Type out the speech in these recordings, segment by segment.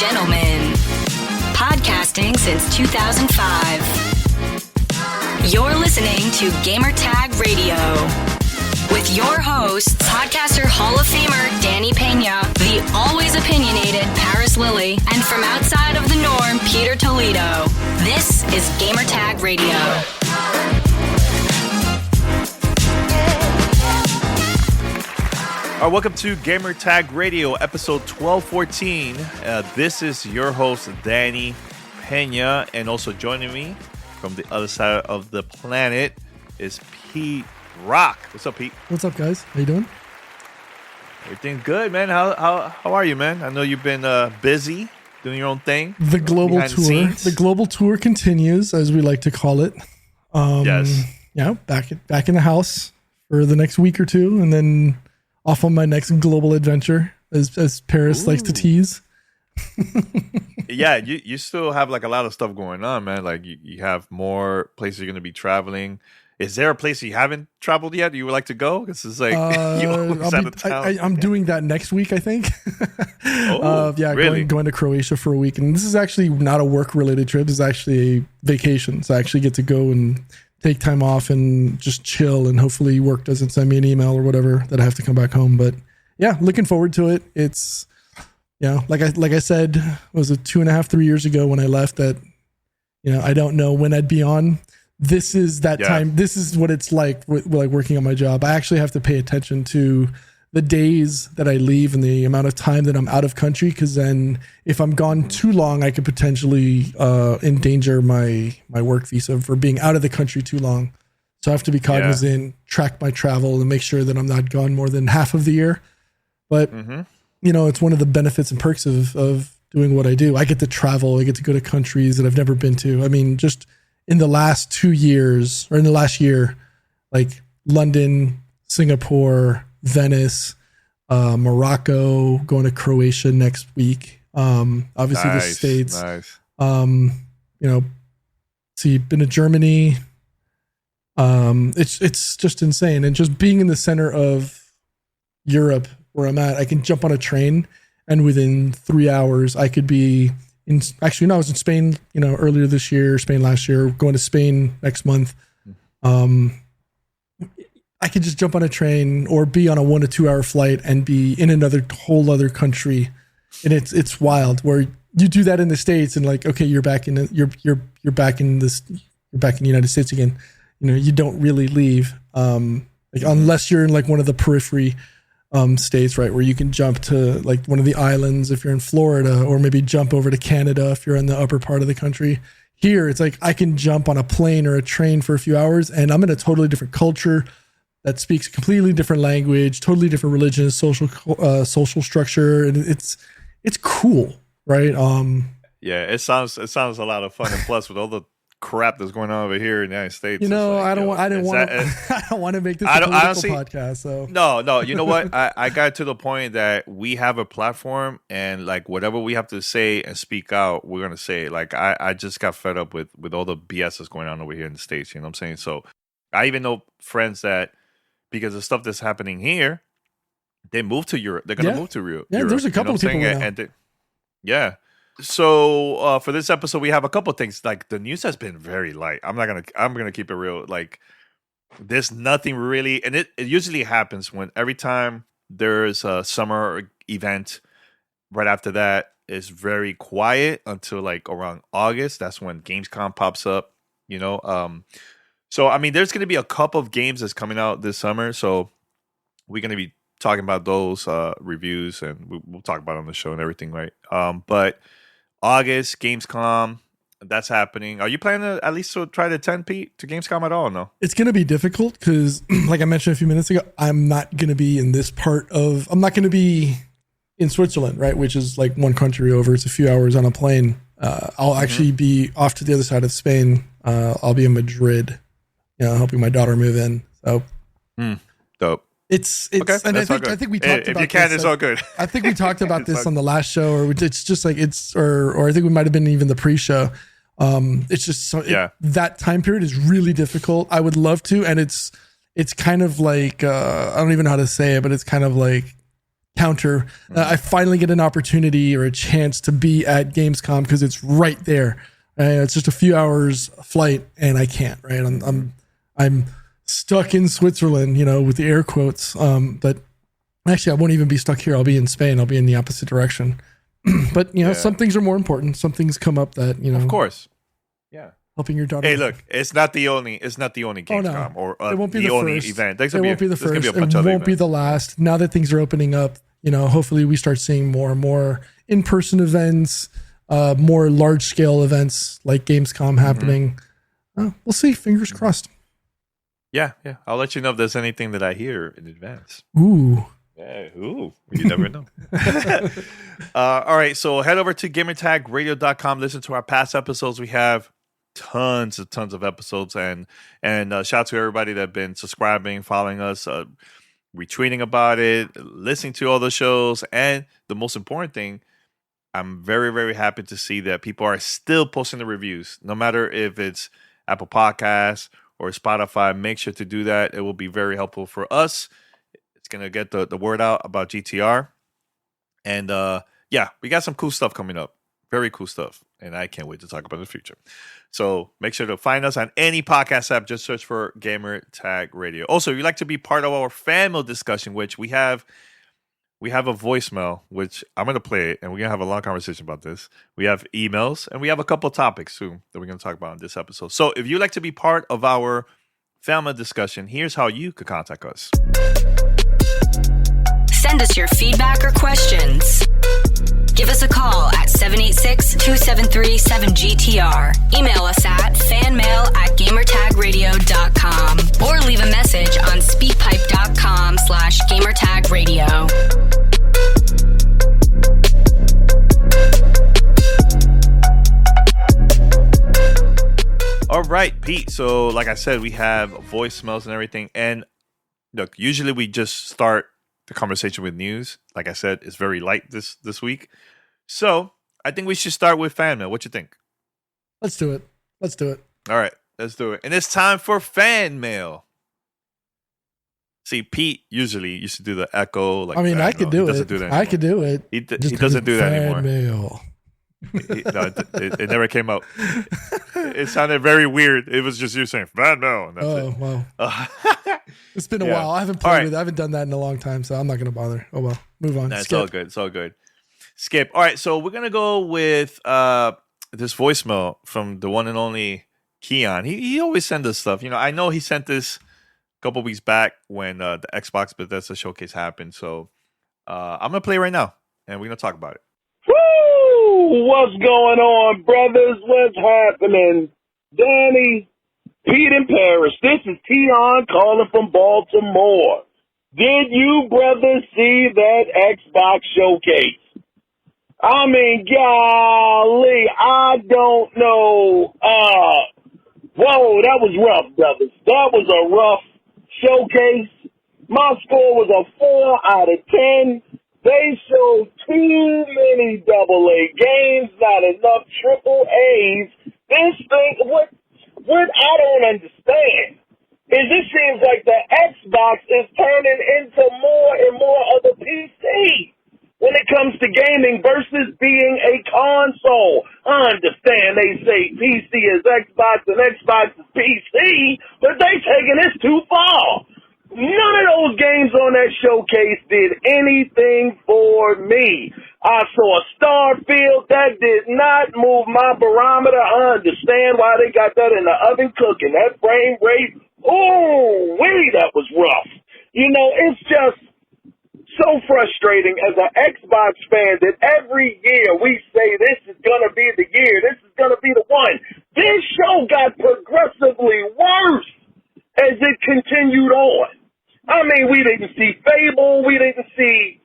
gentlemen, podcasting since 2005. You're listening to Gamertag Radio with your hosts, podcaster Hall of Famer Danny Pena, the always opinionated Paris Lilly, and from outside of the norm, Peter Toledo. This is Gamertag Radio. Welcome to Gamertag Radio, episode 1214. This is your host, Danny Pena, and also joining me from the other side of the planet is Pete Rock. What's up, Pete? What's up, guys? How you doing? Everything good, man. How are you, man? I know you've been busy doing your own thing. The global tour. The global tour continues, as we like to call it. Yes. Yeah, back in the house for the next week or two, and then off on my next global adventure, as Paris likes to tease. Yeah, you still have like a lot of stuff going on, man. Like you have more places you're going to be traveling. Is there a place you haven't traveled yet you would like to go? This is like you always out of town. I'm doing that next week, I think. Really? Going to Croatia for a week, and this is actually not a work-related trip. It's actually a vacation, so I actually get to go and take time off and just chill, and hopefully work doesn't send me an email or whatever that I have to come back home. But yeah, looking forward to it. It's, like I said, was it 2.5, 3 years ago when I left that, I don't know when I'd be on. This is that time. This is what it's like working on my job. I actually have to pay attention to the days that I leave and the amount of time that I'm out of country, because then if I'm gone too long, I could potentially endanger my work visa for being out of the country too long. So I have to be cognizant, track my travel, and make sure that I'm not gone more than half of the year. But, it's one of the benefits and perks of doing what I do. I get to travel. I get to go to countries that I've never been to. I mean, just in the last 2 years, or in the last year, like London, Singapore, Venice, Morocco, going to Croatia next week. Obviously the States. Nice. Been to Germany. It's just insane. And just being in the center of Europe where I'm at, I can jump on a train and within 3 hours I could be I was in Spain, earlier this year, Spain last year, going to Spain next month. I could just jump on a train or be on a 1 to 2 hour flight and be in another whole other country. And it's wild where you do that in the States and like, okay, you're back in the United States again. You don't really leave. Unless you're in like one of the periphery states, right, where you can jump to like one of the islands if you're in Florida, or maybe jump over to Canada if you're in the upper part of the country. Here, it's like I can jump on a plane or a train for a few hours and I'm in a totally different culture that speaks a completely different language, totally different religion, social structure, and it's cool, right? It sounds a lot of fun, and plus with all the crap that's going on over here in the United States, I don't want to make this a political podcast. So no, you know what? I got to the point that we have a platform, and like whatever we have to say and speak out, we're gonna say. Like I just got fed up with all the BS that's going on over here in the States. You know what I'm saying? So I even know friends that, because of stuff that's happening here, they moved to Europe. They're gonna move to Europe. Yeah, there's a couple of people now. So for this episode, we have a couple of things. Like the news has been very light. I'm gonna keep it real. Like there's nothing really, and it usually happens when every time there's a summer event. Right after that, it's very quiet until like around August. That's when Gamescom pops up. So I mean, there's gonna be a couple of games that's coming out this summer. So we're gonna be talking about those reviews, and we'll talk about it on the show and everything, right? But August, Gamescom, that's happening. Are you planning to at least try to attend, Pete, to Gamescom at all? No, it's going to be difficult because, like I mentioned a few minutes ago, I'm not going to be in this part of. I'm not going to be in Switzerland, right? Which is like one country over. It's a few hours on a plane. I'll actually be off to the other side of Spain. I'll be in Madrid, helping my daughter move in. So, dope. It's okay, and I think we talked about if you can, this, it's all good. I think we talked about this on the last show, or it's just like or I think we might have been even the pre-show. It's just that time period is really difficult. I would love to, and it's kind of like I don't even know how to say it, but it's kind of like counter. I finally get an opportunity or a chance to be at Gamescom because it's right there. It's just a few hours flight, and I can't. Right, I'm stuck in Switzerland, with the air quotes. But actually, I won't even be stuck here. I'll be in Spain. I'll be in the opposite direction. But some things are more important. Some things come up that Of course, yeah. Helping your daughter. Hey, look, it's not the only Gamescom or it won't be the only first. event. It won't be the first. It won't be the last. Now that things are opening up, hopefully we start seeing more and more in-person events, more large-scale events like Gamescom happening. We'll see. Fingers crossed. Yeah. I'll let you know if there's anything that I hear in advance. Ooh. Yeah, ooh. You never know. All right, so head over to gamertagradio.com. Listen to our past episodes. We have tons of episodes, and shout out to everybody that have been subscribing, following us, retweeting about it, listening to all the shows, and the most important thing, I'm very, very happy to see that people are still posting the reviews, no matter if it's Apple Podcasts or Spotify. Make sure to do that. It will be very helpful for us. It's going to get the word out about GTR. And we got some cool stuff coming up. Very cool stuff. And I can't wait to talk about it in the future. So make sure to find us on any podcast app. Just search for Gamer Tag Radio. Also, if you'd like to be part of our fan mail discussion, which we have a voicemail, which I'm going to play it, and we're going to have a long conversation about this. We have emails, and we have a couple of topics, too, that we're going to talk about in this episode. So if you'd like to be part of our fan mail discussion, here's how you could contact us. Send us your feedback or questions. Give us a call at 786-273-7GTR. Email us at fanmail@gamertagradio.com or leave a message on speakpipe.com/gamertagradio. All right, Pete. So like I said, we have voicemails and everything. And look, usually we just start the conversation with news. Like I said, it's very light this week. So I think we should start with fan mail. What you think? Let's do it. All right, let's do it. And it's time for fan mail. See, Pete usually used to do the echo. I could do it. I could do it. He doesn't do that anymore. Mail. It never came out. It sounded very weird. It was just you saying fan mail. And that's it. Wow. It's been a while. I haven't played with it. I haven't done that in a long time, so I'm not going to bother. Oh, well. Move on. It's all good. Skip. All right, so we're going to go with this voicemail from the one and only Keon. He always sends us stuff. I know he sent this a couple weeks back when the Xbox Bethesda showcase happened. So I'm going to play it right now, and we're going to talk about it. Woo! What's going on, brothers? What's happening? Danny, Pete, and Paris. This is Keon calling from Baltimore. Did you brothers see that Xbox showcase? I mean, golly, I don't know. Whoa, that was rough, brothers. That was a rough showcase. My score was a 4 out of 10. They showed too many AA games, not enough AAAs. This thing, what I don't understand is it seems like the Xbox is turning into more and more of a PC when it comes to gaming versus being a console. I understand they say PC is Xbox and Xbox is PC, but they taking this too far. None of those games on that showcase did anything for me. I saw Starfield. That did not move my barometer. I understand why they got that in the oven cooking. That frame rate, that was rough. It's just so frustrating as an Xbox fan that every year we say this is going to be the year. This is going to be the one. This show got progressively worse as it continued on. I mean, we didn't see Fable. We didn't see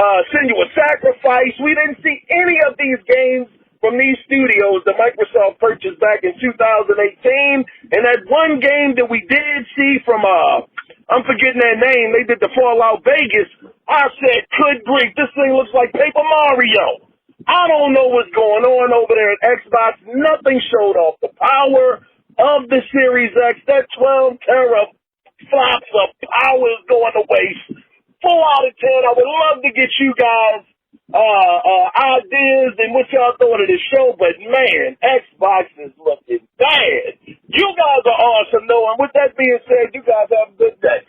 Senua's Sacrifice. We didn't see any of these games from these studios that Microsoft purchased back in 2018. And that one game that we did see from, I'm forgetting their name, they did the Fallout Vegas. I said, good grief, this thing looks like Paper Mario. I don't know what's going on over there at Xbox. Nothing showed off the power of the Series X. That 12 teraflops of power is going to waste. 4 out of 10. I would love to get you guys ideas and what y'all thought of the show, but man, Xbox is looking bad. You guys are awesome, though, and with that being said, you guys have a good day.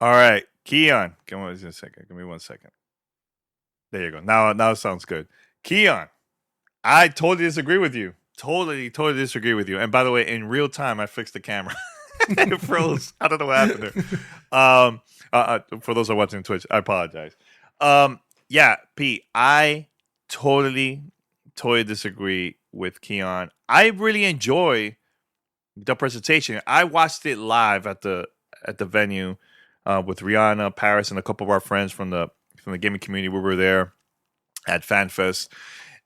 All right, Keon. Give me 1 second. Give me 1 second. There you go. Now it sounds good. Keon, I totally disagree with you. Totally disagree with you. And by the way, in real time, I fixed the camera. It froze. I don't know what happened there. For those who are watching Twitch, I apologize. Yeah, Pete, I totally disagree with Keon. I really enjoy the presentation. I watched it live at the venue with Rihanna, Paris, and a couple of our friends from the gaming community. We were there at FanFest.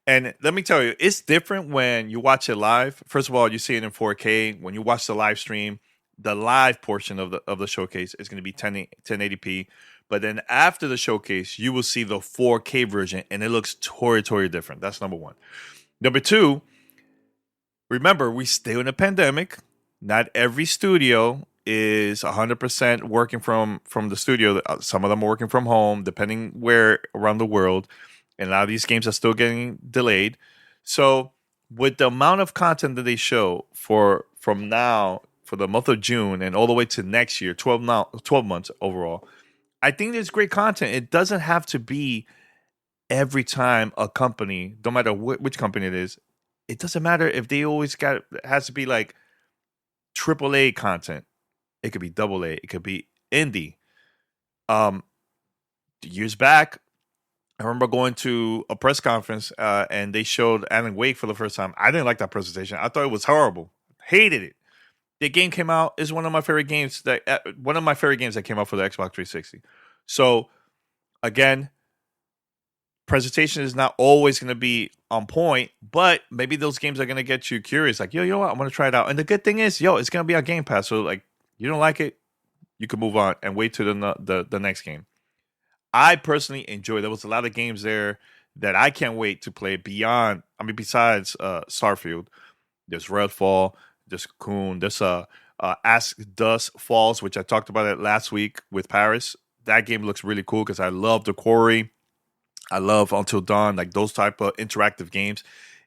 And let me tell you, it's different when you watch it live. First of all, you see it in 4K. When you watch the live stream, the live portion of the showcase is going to be 1080p. But then after the showcase, you will see the 4K version, and it looks totally different. That's number one. Number two, remember, we still in a pandemic. Not every studio is 100% working from the studio. Some of them are working from home, depending where around the world. And a lot of these games are still getting delayed. So with the amount of content that they show from now for the month of June and all the way to next year, 12 months overall, I think there's great content. It doesn't have to be every time a company, no matter which company it is, it doesn't matter if they always it has to be like AAA content. It could be AA. It could be indie. Years back, I remember going to a press conference and they showed Alan Wake for the first time. I didn't like that presentation. I thought it was horrible. Hated it. The game came out. Is one of my favorite games that came out for the Xbox 360. So again, presentation is not always going to be on point, but maybe those games are going to get you curious. Like, yo, what? I'm going to try it out. And the good thing is, it's going to be on Game Pass. So like, you don't like it, you can move on and wait to the next game. I personally enjoy. There was a lot of games there that I can't wait to play besides Starfield. There's Redfall. There's Cocoon. There's Ask Dust Falls, which I talked about it last week with Paris. That game looks really cool because I love the quarry. I love Until Dawn, like those type of interactive games.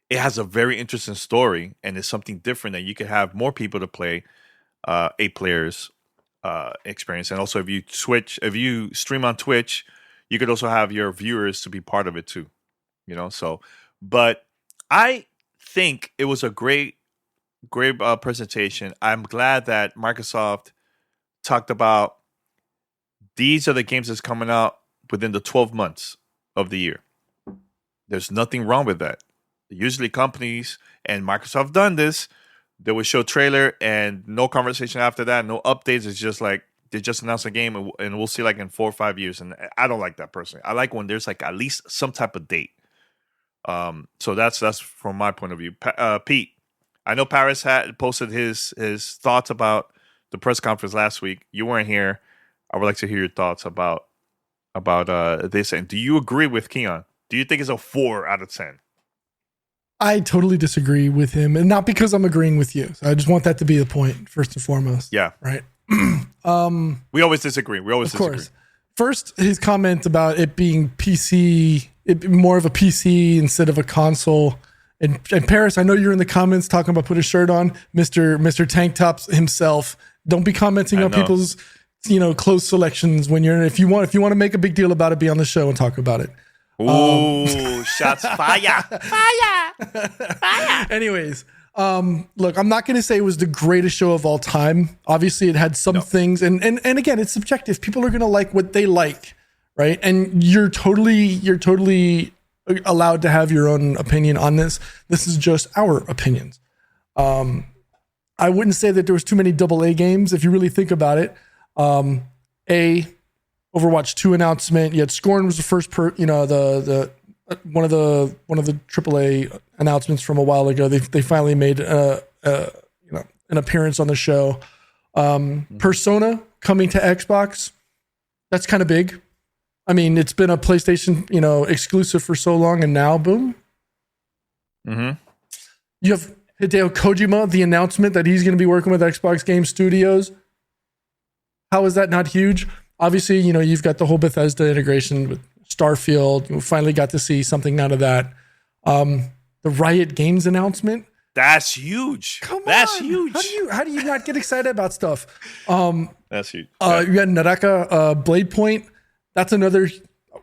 It has a very interesting story, and it's something different that you can have more people to play 8 players experience. And also, if you stream on Twitch, you could also have your viewers to be part of it too. So, but I think it was a great presentation. I'm glad that Microsoft talked about these are the games that's coming out within the 12 months of the year. There's nothing wrong with that. Usually companies, and Microsoft done this, they would show trailer and no conversation after that, no updates. It's just like they just announced a game and we'll see like in 4 or 5 years. And I don't like that personally. I like when there's like at least some type of date. So that's from my point of view. Pete, I know Paris had posted his thoughts about the press conference last week. You weren't here. I would like to hear your thoughts about this. And do you agree with Keon? Do you think it's a 4 out of 10? I totally disagree with him, and not because I'm agreeing with you. So I just want that to be the point first and foremost. Yeah. Right. We always disagree. Of course. First, his comment about it being PC, more of a PC instead of a console. And Paris, I know you're in the comments talking about put a shirt on, Mr. Tank Tops himself. Don't be commenting on people's clothes selections when you're if you want to make a big deal about it, be on the show and talk about it. Ooh, shots fire. Anyways, look, I'm not going to say it was the greatest show of all time. Obviously, it had some things, and again, it's subjective. People are going to like what they like, right? And you're totally allowed to have your own opinion on this. This is just our opinions. I wouldn't say that there was too many AA games if you really think about it. Overwatch 2 announcement. You had Scorn was the first one of the AAA announcements from a while ago. They finally made an appearance on the show. Persona coming to Xbox. That's kind of big. I mean, it's been a PlayStation, exclusive for so long, and now boom. Mm-hmm. You have Hideo Kojima, the announcement that he's going to be working with Xbox Game Studios. How is that not huge? obviously, you know, you've got the whole Bethesda integration with Starfield. We finally got to see something out of that. The Riot Games announcement. That's huge. That's huge. How do you not get excited about stuff? That's huge. You had Naraka Blade Point. That's another.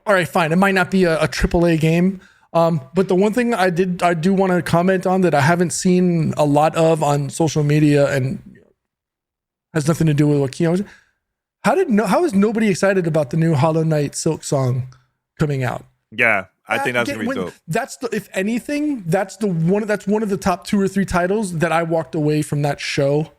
All right, fine. It might not be a AAA game, but the one thing I do want to comment on that I haven't seen a lot of on social media and has nothing to do with what Keon was. How is nobody excited about the new Hollow Knight Silk Song coming out? Yeah, I think that's gonna be dope. That's if anything, that's one of the top 2 or 3 titles that I walked away from that show.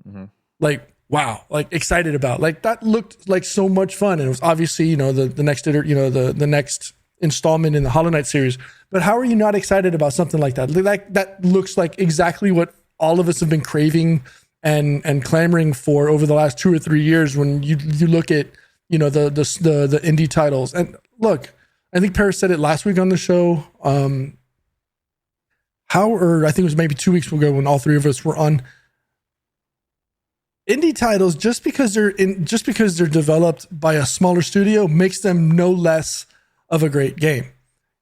Mm-hmm. Like, wow, like excited about. Like that looked like so much fun, and it was obviously, you know, the next the next installment in the Hollow Knight series. But how are you not excited about something like that? Like that looks like exactly what all of us have been craving and clamoring for over the last 2 or 3 years. When you look at, you know, the indie titles, and look, I think Paris said it last week on the show. I think it was maybe 2 weeks ago when all 3 of us were on. Indie titles, just because they're developed by a smaller studio, makes them no less of a great game.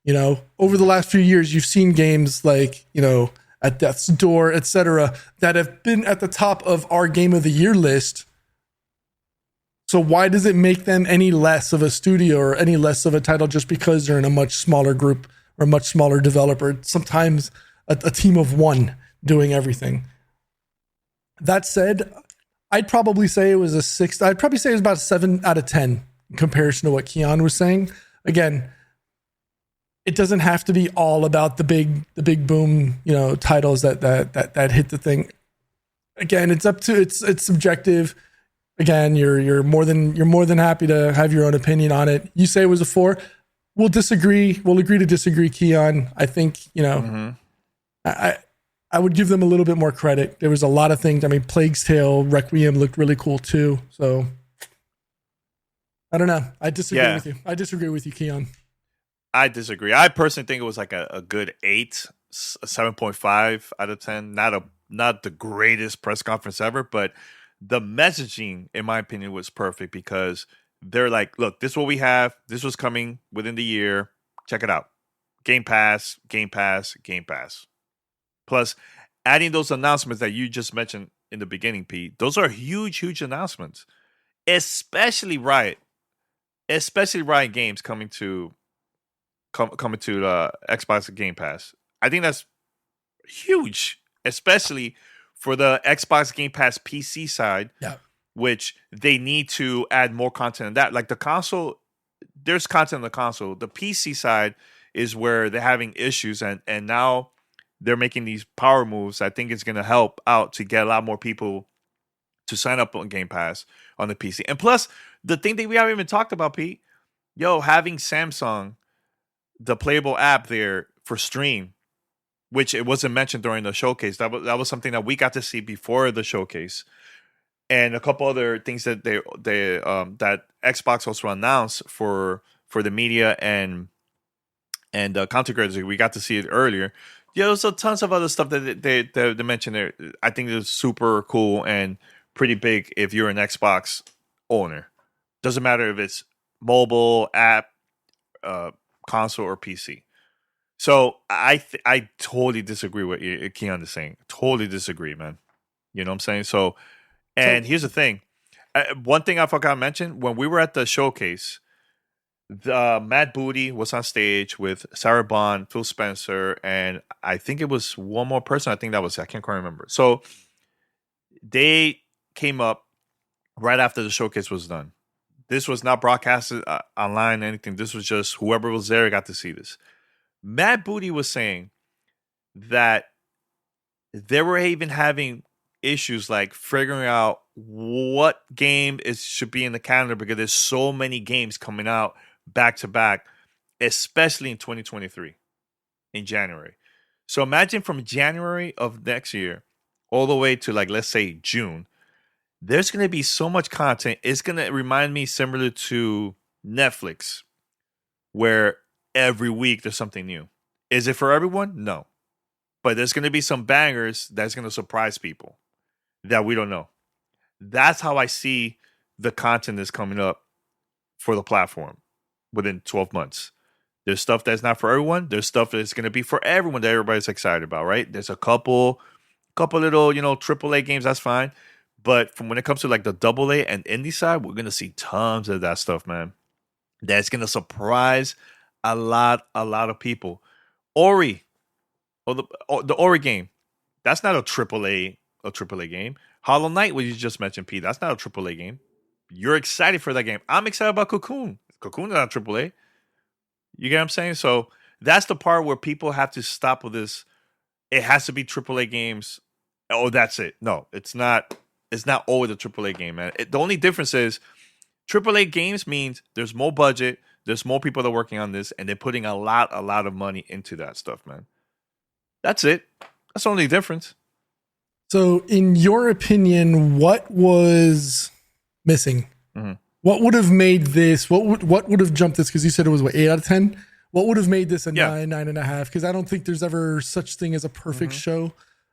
You know, over the last few years, you've seen games like, you know, At Death's Door, etc., that have been at the top of our Game of the Year list. So why does it make them any less of a studio or any less of a title just because they're in a much smaller group or a much smaller developer? Sometimes a team of 1 doing everything. That said, I'd probably say it was a 6. I'd probably say it was about a 7 out of 10 in comparison to what Keon was saying. Again, it doesn't have to be all about the big boom, you know, titles that hit the thing. Again, it's subjective. Again, you're more than happy to have your own opinion on it. You say it was a 4. We'll disagree. We'll agree to disagree, Keon. I think, you know, I would give them a little bit more credit. There was a lot of things. I mean, Plague's Tale, Requiem looked really cool too. So I don't know. I disagree with you. I disagree with you, Keon. I disagree. I personally think it was like a good 8, a 7.5 out of 10. Not the greatest press conference ever, but the messaging, in my opinion, was perfect because they're like, look, this is what we have. This was coming within the year. Check it out. Game Pass, Game Pass, Game Pass. Plus, adding those announcements that you just mentioned in the beginning, Pete, those are huge, huge announcements. Especially Riot Games coming to Xbox Game Pass. I think that's huge, especially for the Xbox Game Pass PC side, which they need to add more content in that. Like the console, there's content on the console. The PC side is where they're having issues, and now they're making these power moves. I think it's going to help out to get a lot more people to sign up on Game Pass on the PC. And plus, the thing that we haven't even talked about, Pete, having Samsung, the playable app there for stream, which it wasn't mentioned during the showcase. That was something that we got to see before the showcase, and a couple other things that that Xbox also announced for the media and content creators. We got to see it earlier. There's tons of other stuff that they mentioned there. I think it's super cool and pretty big if you're an Xbox owner. Doesn't matter if it's mobile, app, console, or PC. So I totally disagree with what Keon is saying. Totally disagree, man. You know what I'm saying? So, and here's the thing. One thing I forgot to mention, when we were at the showcase, Matt Booty was on stage with Sarah Bond, Phil Spencer, and I think it was one more person. I can't quite remember. So they came up right after the showcase was done. This was not broadcasted online or anything. This was just whoever was there got to see this. Matt Booty was saying that they were even having issues like figuring out what game should be in the calendar because there's so many games coming out back to back, especially in 2023 in January. So imagine from January of next year all the way to, like, let's say June, there's going to be so much content. It's going to remind me similar to Netflix, where every week there's something new. Is it for everyone? No. But there's going to be some bangers that's going to surprise people that we don't know. That's how I see the content that's coming up for the platform within 12 months. There's stuff that's not for everyone. There's stuff that's going to be for everyone that everybody's excited about, right? There's a couple little, AAA games, that's fine. But from when it comes to like the AA and indie side, we're going to see tons of that stuff, man. That's going to surprise a lot of people. Ori, or the Ori game, that's not a AAA game. Hollow Knight, what you just mentioned, Pete, that's not a AAA game. You're excited for that game. I'm excited about Cocoon. Cocoon is not AAA. You get what I'm saying? So that's the part where people have to stop with this. It has to be AAA games. Oh, that's it. No, it's not. It's not always a AAA game, man. The only difference is AAA games means there's more budget, there's more people that are working on this, and they're putting a lot of money into that stuff, man. That's it. That's the only difference. So, in your opinion, what was missing? Mm-hmm. What would have made this? What would have jumped this? Because you said it was 8 out of 10. What would have made this a 9.5? Because I don't think there's ever such thing as a perfect show.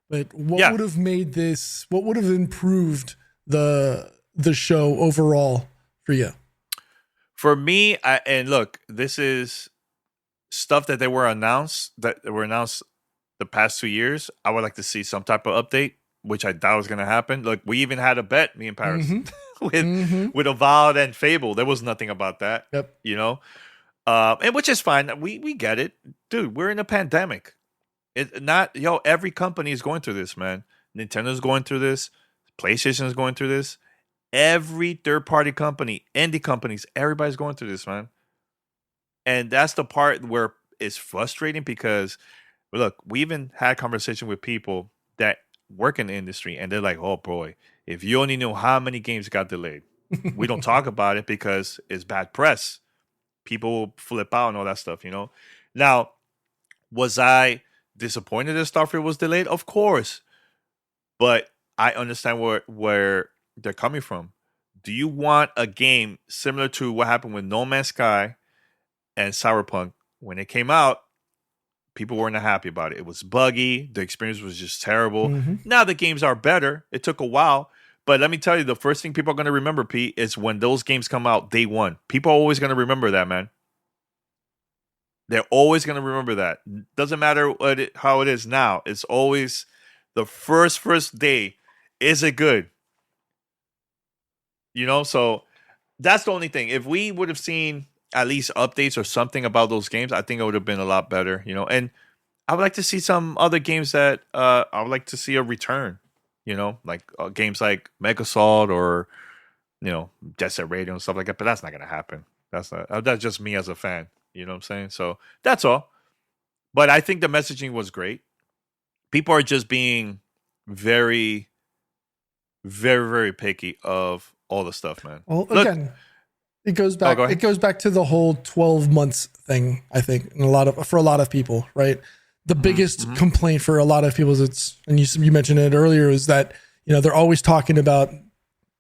But what would have made this? What would have improved the show overall for you? For me, and look, this is stuff that were announced the past 2 years. I would like to see some type of update, which I doubt was going to happen. Look, we even had a bet, me and Paris, with Avowed and Fable. There was nothing about that. Yep. And which is fine. We get it, dude. We're in a pandemic. Every company is going through this, man. Nintendo's going through this. PlayStation is going through this. Every third-party company, indie companies, everybody's going through this, man. And that's the part where it's frustrating because, look, we even had conversation with people that work in the industry, and they're like, oh, boy, if you only knew how many games got delayed. We don't talk about it because it's bad press. People will flip out and all that stuff, Now, was I disappointed that Starfield was delayed? Of course. But I understand where they're coming from. Do you want a game similar to what happened with No Man's Sky and Cyberpunk? When it came out, people weren't happy about it. It was buggy. The experience was just terrible. Mm-hmm. Now the games are better. It took a while. But let me tell you, the first thing people are going to remember, Pete, is when those games come out day one. People are always going to remember that, man. They're always going to remember that. Doesn't matter how it is now. It's always the first day. Is it good? So that's the only thing. If we would have seen at least updates or something about those games, I think it would have been a lot better, And I would like to see some other games that I would like to see a return, like games like Megasalt or, Jet Set Radio and stuff like that. But that's not going to happen. That's just me as a fan. You know what I'm saying? So that's all. But I think the messaging was great. People are just being very, very, very picky of all the stuff, man. Well, again, it goes back. It goes back to the whole 12 months thing. I think, and for a lot of people, right? The biggest complaint for a lot of people is and you mentioned it earlier, is that they're always talking about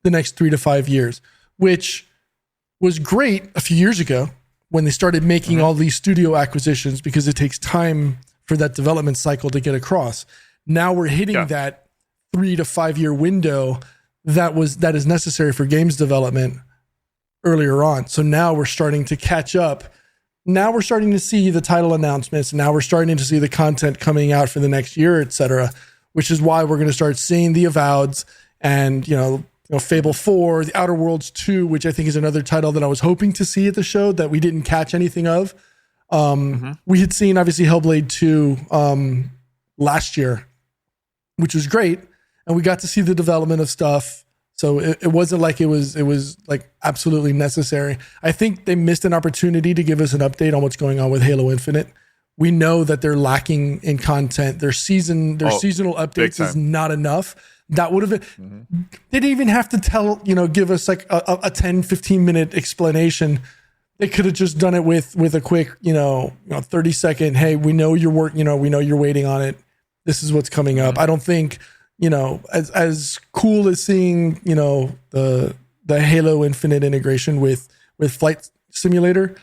the next 3 to 5 years, which was great a few years ago when they started making all these studio acquisitions, because it takes time for that development cycle to get across. Now we're hitting that 3 to 5 year window that is necessary for games development earlier on. So now we're starting to catch up. Now we're starting to see the title announcements. Now we're starting to see the content coming out for the next year, et cetera, which is why we're going to start seeing the Avoweds and, Fable 4, The Outer Worlds 2, which I think is another title that I was hoping to see at the show that we didn't catch anything of. We had seen, obviously, Hellblade 2 last year, which was great. And we got to see the development of stuff. So it wasn't like it was like absolutely necessary. I think they missed an opportunity to give us an update on what's going on with Halo Infinite. We know that they're lacking in content. Their seasonal updates is not enough. That would have been, they didn't even have to give us like a 10, 15 minute explanation. They could have just done it with a quick, 30 second, hey, we know you're we know you're waiting on it. This is what's coming up. I don't think, as cool as seeing, the Halo Infinite integration with Flight Simulator,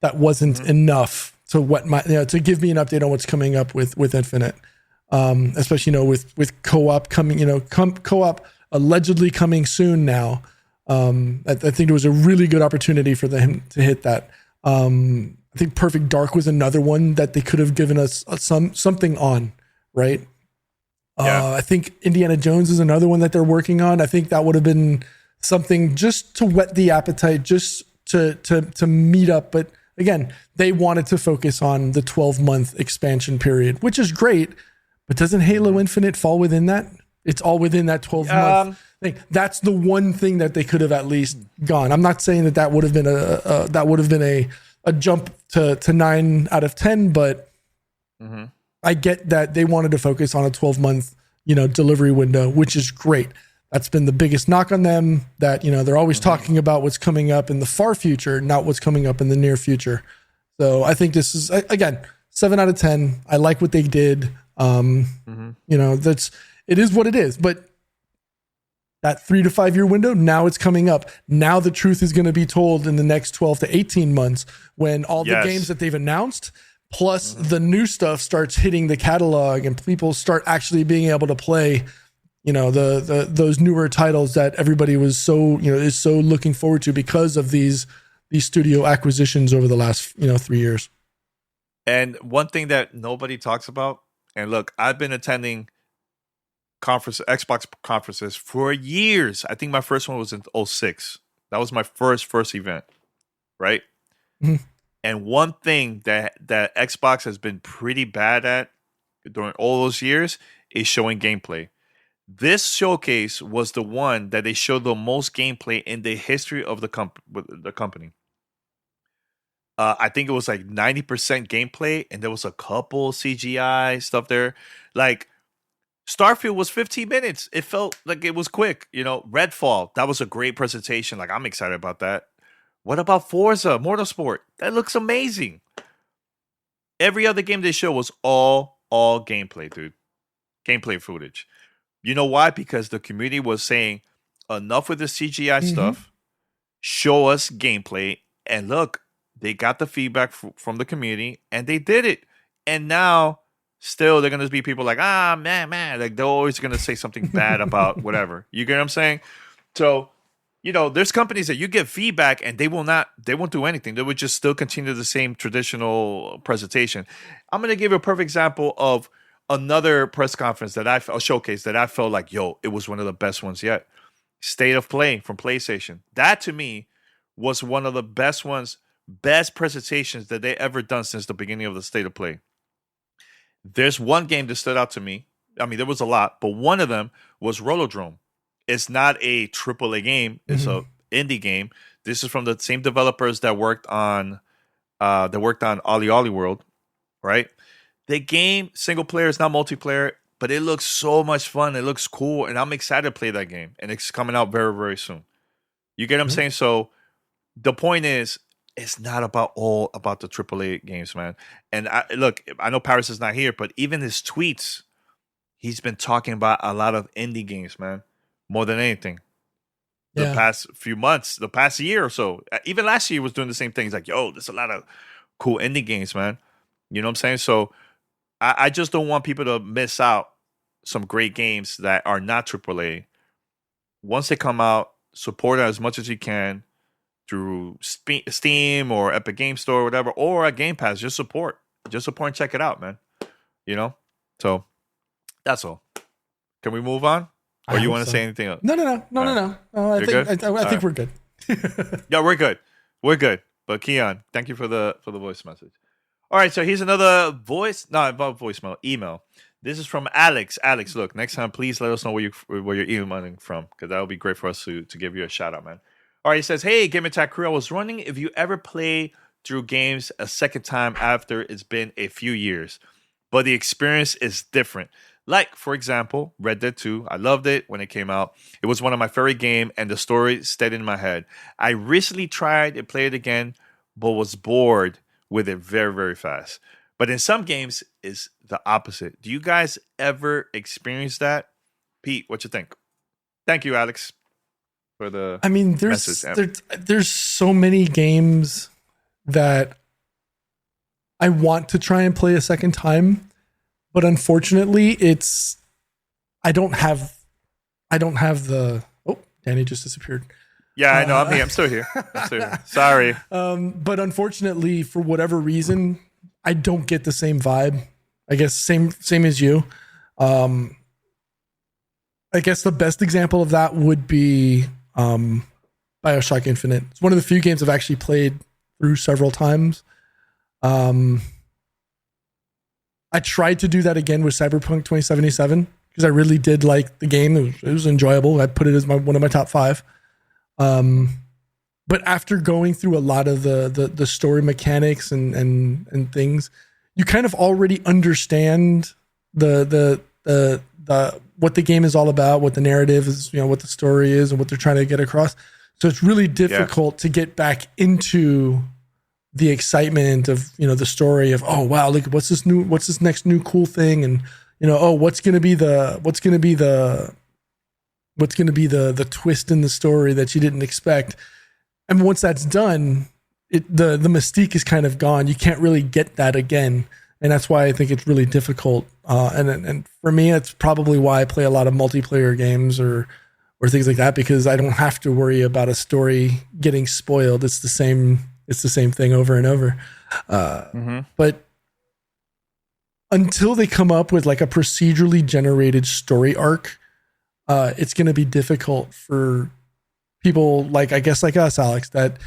that wasn't enough to give me an update on what's coming up with Infinite. Especially, with co-op coming, co-op allegedly coming soon now. I think it was a really good opportunity for them to hit that. I think Perfect Dark was another one that they could have given us something on, right? Yeah. I think Indiana Jones is another one that they're working on. I think that would have been something just to whet the appetite, just to meet up. But again, they wanted to focus on the 12-month expansion period, which is great. But doesn't Halo Infinite fall within that? It's all within that 12-month thing. That's the one thing that they could have at least gone. I'm not saying that would have been a jump to 9 out of 10, but I get that they wanted to focus on a 12-month, delivery window, which is great. That's been the biggest knock on them, that, they're always talking about what's coming up in the far future, not what's coming up in the near future. So I think this is, again, 7 out of 10. I like what they did. It is what it is, but that 3 to 5 year window, now it's coming up. Now the truth is going to be told in the next 12 to 18 months when all the games that they've announced, plus the new stuff starts hitting the catalog and people start actually being able to play, those newer titles that everybody was is so looking forward to because of these studio acquisitions over the last, 3 years. And one thing that nobody talks about, and look, I've been attending Xbox conferences for years. I think my first one was in 2006. That was my first event, right? Mm-hmm. And one thing that Xbox has been pretty bad at during all those years is showing gameplay. This showcase was the one that they showed the most gameplay in the history of the company. I think it was like 90% gameplay, and there was a couple CGI stuff there. Like, Starfield was 15 minutes. It felt like it was quick. Redfall, that was a great presentation. Like, I'm excited about that. What about Forza Motorsport? That looks amazing. Every other game they showed was all gameplay, dude. Gameplay footage. You know why? Because the community was saying, enough with the CGI stuff. Show us gameplay. And look, they got the feedback from the community, and they did it. And now, still, they're going to be people like, man. Like, they're always going to say something bad about whatever. You get what I'm saying? So, there's companies that you get feedback and they won't do anything. They would just still continue the same traditional presentation. I'm going to give you a perfect example of another press conference a showcase that I felt like, it was one of the best ones yet. State of Play from PlayStation. That, to me, was one of the best presentations that they ever done since the beginning of the State of Play. There's one game that stood out to me. I mean, there was a lot, but one of them was Rollerdrome. It's not a AAA game. It's an indie game. This is from the same developers that worked on Ollie Ollie World, right? The game, single player, is not multiplayer, but it looks so much fun. It looks cool, and I'm excited to play that game, and it's coming out very, very soon. You get what I'm saying? So the point is, it's not all about the AAA games, man. And I know Paris is not here, but even his tweets, he's been talking about a lot of indie games, man, more than anything. The past few months, the past year or so, even last year, he was doing the same thing. He's like, there's a lot of cool indie games, man. You know what I'm saying? So I just don't want people to miss out some great games that are not AAA. Once they come out, support it as much as you can through Steam or Epic Game Store or whatever, or at Game Pass. Just support and check it out, man. So that's all. Can we move on? Or you want to say anything else? No. I think we're good. Yeah, we're good. But Keon, thank you for the voice message. All right, so here's another email. This is from Alex. Alex, look, next time, please let us know where you're emailing from, because that would be great for us to give you a shout out, man. All right, he says, hey, Game Attack crew, I was wondering if you ever play through games a second time after it's been a few years, but the experience is different. Like, for example, Red Dead 2. I loved it when it came out. It was one of my favorite games, and the story stayed in my head. I recently tried to play it again, but was bored with it very, very fast. But in some games, it's the opposite. Do you guys ever experience that? Pete, what you think? Thank you, Alex, for the there's so many games that I want to try and play a second time, but unfortunately, I don't have the. Oh, Danny just disappeared. Yeah, I know. I'm here. I'm still here. Sorry. But unfortunately, for whatever reason, I don't get the same vibe. I guess same as you. I guess the best example of that would be BioShock Infinite. It's one of the few games I've actually played through several times. I tried to do that again with Cyberpunk 2077 because I really did like the game. It was enjoyable. I put it as one of my top 5. But after going through a lot of the story mechanics and things, you kind of already understand the what the game is all about, what the narrative is, what the story is, and what they're trying to get across. So it's really difficult to get back into the excitement of the story of, oh wow, look, what's this next new cool thing, and what's going to be the twist in the story that you didn't expect. And once that's done, the mystique is kind of gone. You can't really get that again. And that's why I think it's really difficult. And for me, it's probably why I play a lot of multiplayer games or things like that, because I don't have to worry about a story getting spoiled. It's the same thing over and over. But until they come up with like a procedurally generated story arc, it's going to be difficult for people like us, Alex, that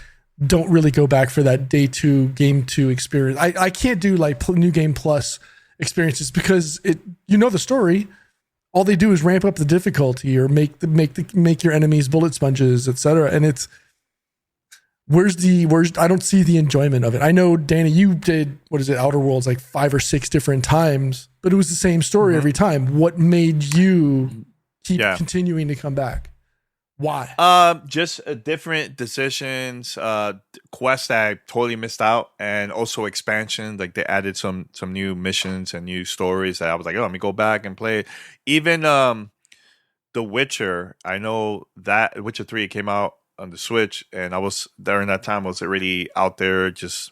don't really go back for that day 2, game 2 experience. I can't do like new game plus experiences because the story. All they do is ramp up the difficulty or make your enemies bullet sponges, etc. And it's where's I don't see the enjoyment of it. I know, Danny, you did Outer Worlds like 5 or 6 different times, but it was the same story every time. What made you keep continuing to come back? Why? Just different decisions, quests that I totally missed out, and also expansion. Like they added some new missions and new stories that I was like, oh, let me go back and play it. Even The Witcher, I know that Witcher 3 came out on the Switch, and I was during that time I was already out there just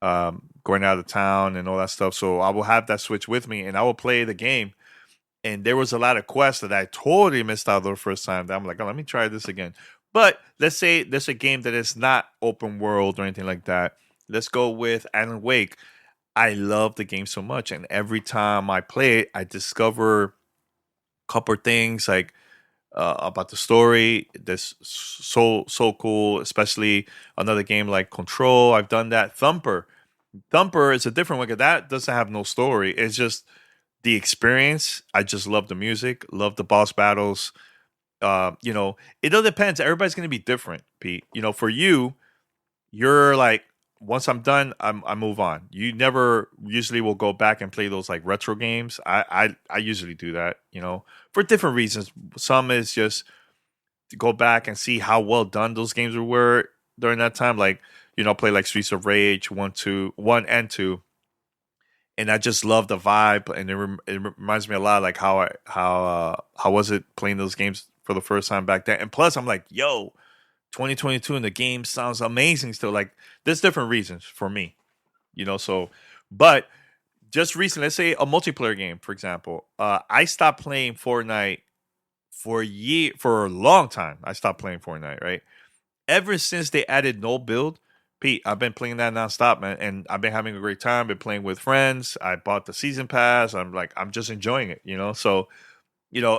going out of town and all that stuff. So I will have that Switch with me, and I will play the game. And there was a lot of quests that I totally missed out the first time. That I'm like, oh, let me try this again. But let's say there's a game that is not open world or anything like that. Let's go with Alan Wake. I love the game so much, and every time I play it, I discover a couple of things like about the story. That's so cool. Especially another game like Control. I've done that. Thumper is a different one because that doesn't have no story. It's just the experience. I just love the music, love the boss battles. It all depends. Everybody's going to be different, Pete. For you, you're like, once I'm done, I move on. You never usually will go back and play those like retro games. I usually do that, for different reasons. Some is just to go back and see how well done those games were during that time. Like, play like Streets of Rage 1 and 2. And I just love the vibe, and it reminds me a lot like how was it playing those games for the first time back then. And plus, I'm like, 2022 and the game sounds amazing still. Like, there's different reasons for me, So, but just recently, let's say a multiplayer game, for example, I stopped playing Fortnite for a long time. I stopped playing Fortnite, right? Ever since they added no build. Pete, I've been playing that nonstop, man, and I've been having a great time. Been playing with friends. I bought the season pass. I'm just enjoying it, So,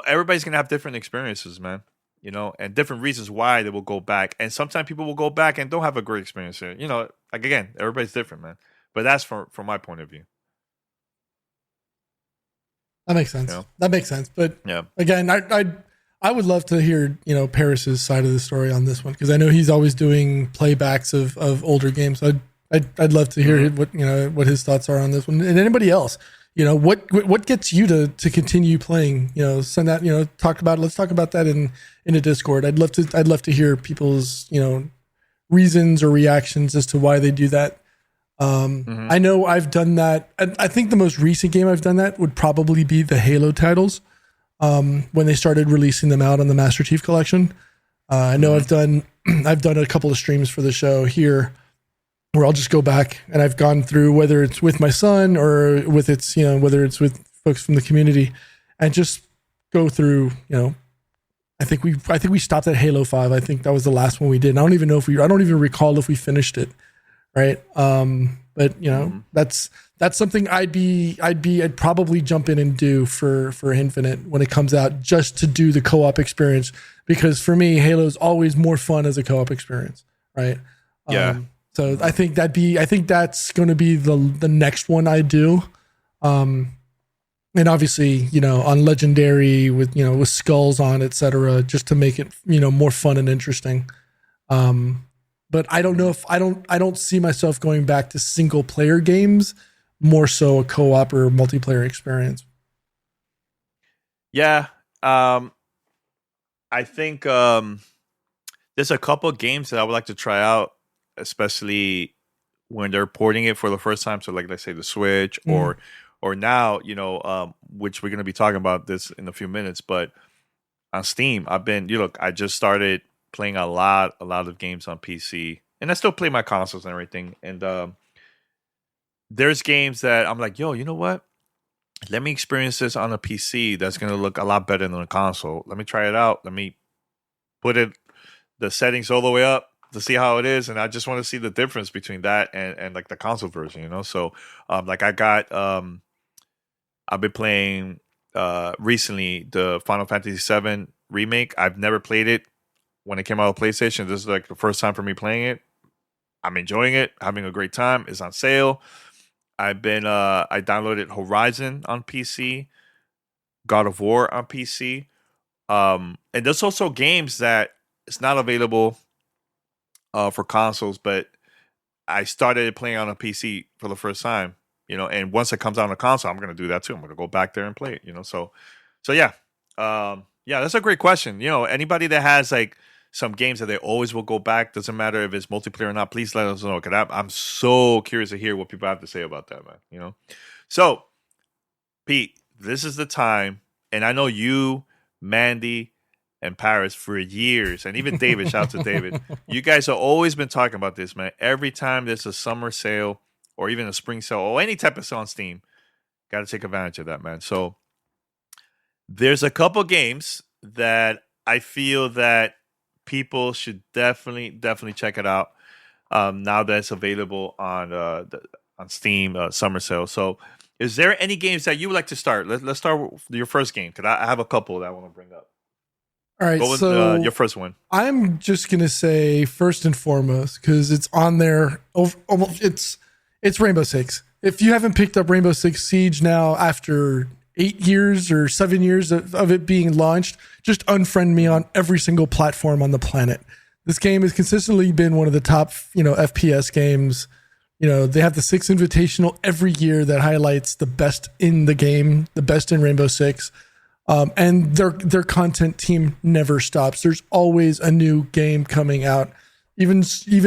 everybody's gonna have different experiences, man. And different reasons why they will go back. And sometimes people will go back and don't have a great experience here. Like again, everybody's different, man. But that's from my point of view. That makes sense. That makes sense. But again, I would love to hear, Paris's side of the story on this one, because I know he's always doing playbacks of older games. I'd love to hear what his thoughts are on this one, and anybody else. What gets you to continue playing? Send that. Talk about it. Let's talk about that in a Discord. I'd love to hear people's reasons or reactions as to why they do that. I know I've done that. I think the most recent game I've done that would probably be the Halo titles. When they started releasing them out on the Master Chief Collection. I know I've done a couple of streams for the show here where I'll just go back and I've gone through, whether it's with my son or with whether it's with folks from the community, and just go through, I I think we stopped at Halo 5. I think that was the last one we did. And I don't even recall if we finished it. Right. But you know, that's something I'd probably jump in and do for Infinite when it comes out, just to do the co-op experience, because for me, Halo is always more fun as a co-op experience. Right. Yeah. So I think that's going to be the next one I do. And obviously, you know, on Legendary with skulls on, etc., just to make it, you know, more fun and interesting. But I don't know if I don't see myself going back to single player games, more so a co-op or multiplayer experience. Yeah. I think there's a couple of games that I would like to try out, especially when they're porting it for the first time. So like, let's say the Switch or now, you know, which we're going to be talking about this in a few minutes, but on Steam, I just started playing a lot of games on PC, and I still play my consoles and everything. And there's games that I'm like, yo, you know what? Let me experience this on a PC that's going to look a lot better than a console. Let me try it out. Let me put the settings all the way up to see how it is. And I just want to see the difference between that and like the console version, you know? So like I've been playing recently the Final Fantasy VII remake. I've never played it when it came out on PlayStation. This is like the first time for me playing it. I'm enjoying it, having a great time. It's on sale. I downloaded Horizon on PC, God of War on PC. And there's also games that it's not available for consoles, but I started playing on a PC for the first time, you know, and once it comes out on a console, I'm going to do that too. I'm going to go back there and play it, you know? So yeah. Yeah, that's a great question. You know, anybody that has like some games that they always will go back, doesn't matter if it's multiplayer or not, please let us know. Cause I'm so curious to hear what people have to say about that, man, you know? So Pete, this is the time. And I know you, Mandy, and Paris for years, and even David, shout out to David. You guys have always been talking about this, man. Every time there's a summer sale or even a spring sale or any type of sale on Steam, got to take advantage of that, man. So there's a couple games that I feel that people should definitely check it out now that it's available on Steam summer sale. So is there any games that you would like to start? Let's start with your first game, because I have a couple that I want to bring up. All right, What was so your first one? I'm just gonna say first and foremost, because it's on there. It's Rainbow Six. If you haven't picked up Rainbow Six Siege now after 8 years or 7 years of it being launched, just unfriend me on every single platform on the planet. This game has consistently been one of the top, you know, FPS games. You know, they have the Six Invitational every year that highlights the best in the game, the best in Rainbow Six. And their content team never stops. There's always a new game coming out. Even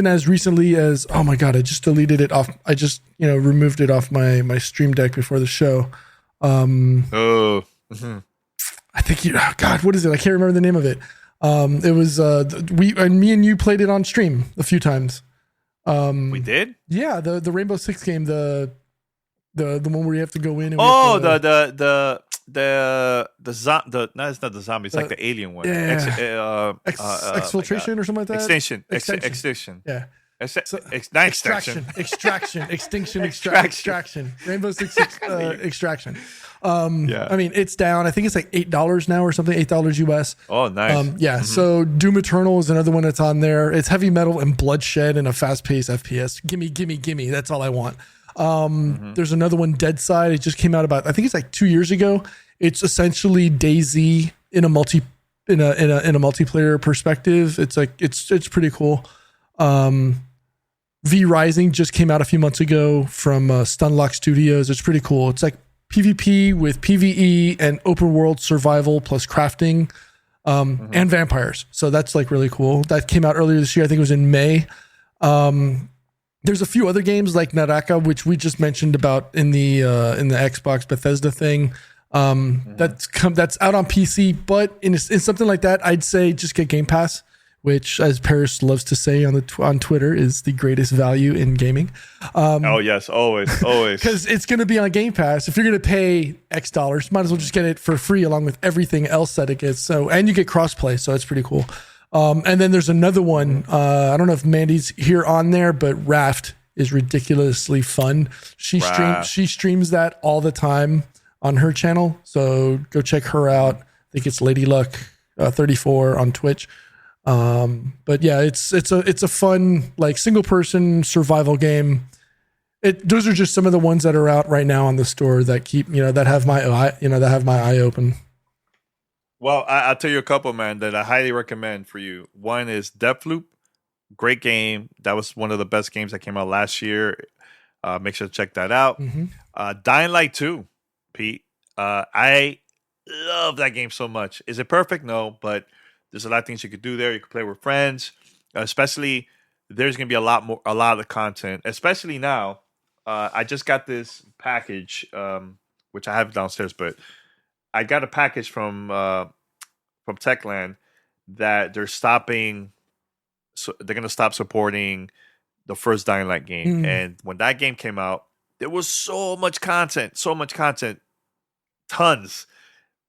as recently as, oh my God, I just deleted it off. I just, you know, removed it off my Stream Deck before the show. I think God, what is it? I can't remember the name of it. It was me and you played it on stream a few times. We did? Yeah, the Rainbow Six game, the one where you have to go in and no, it's not the zombie. It's like the alien one. Yeah. Exfiltration or something like that. Extinction. Yeah. Extraction. Extraction. Rainbow Six Extraction. I mean, it's down. I think it's like $8 now or something. $8 US. Oh, nice. Yeah. So Doom Eternal is another one that's on there. It's heavy metal and bloodshed and a fast-paced FPS. Gimme. That's all I want. There's another one, Dead Side. It just came out about, I think it's like 2 years ago. It's essentially DayZ in a multiplayer perspective. It's like it's pretty cool. V Rising just came out a few months ago from Stunlock Studios. It's pretty cool. It's like PvP with PvE and open world survival plus crafting, and vampires. So that's like really cool. That came out earlier this year. I think it was in May. There's a few other games like Naraka, which we just mentioned about in the Xbox Bethesda thing. That's out on PC, but in something like that, I'd say just get Game Pass which, as Paris loves to say on Twitter, is the greatest value in gaming. Oh yes, always. Because it's going to be on Game Pass. If you're going to pay X dollars, might as well just get it for free along with everything else that it gets. So, and you get crossplay, so it's pretty cool. And then there's another one. I don't know if Mandy's here on there, but Raft is ridiculously fun. She streams that all the time on her channel. So go check her out. I think it's Lady Luck 34 on Twitch. But yeah, it's a fun like single person survival game. Those are just some of the ones that are out right now on the store that keep that have my eye open. Well, I'll tell you a couple, man, that I highly recommend for you. One is Deathloop. Great game. That was one of the best games that came out last year. Make sure to check that out. Dying Light 2, Pete. I love that game so much. Is it perfect? No, but there's a lot of things you could do there. You could play with friends. Especially, there's going to be a lot of content. Especially now. I just got this package, which I have downstairs, but I got a package from Techland that they're stopping. So they're going to stop supporting the first Dying Light game. And when that game came out, there was so much content, tons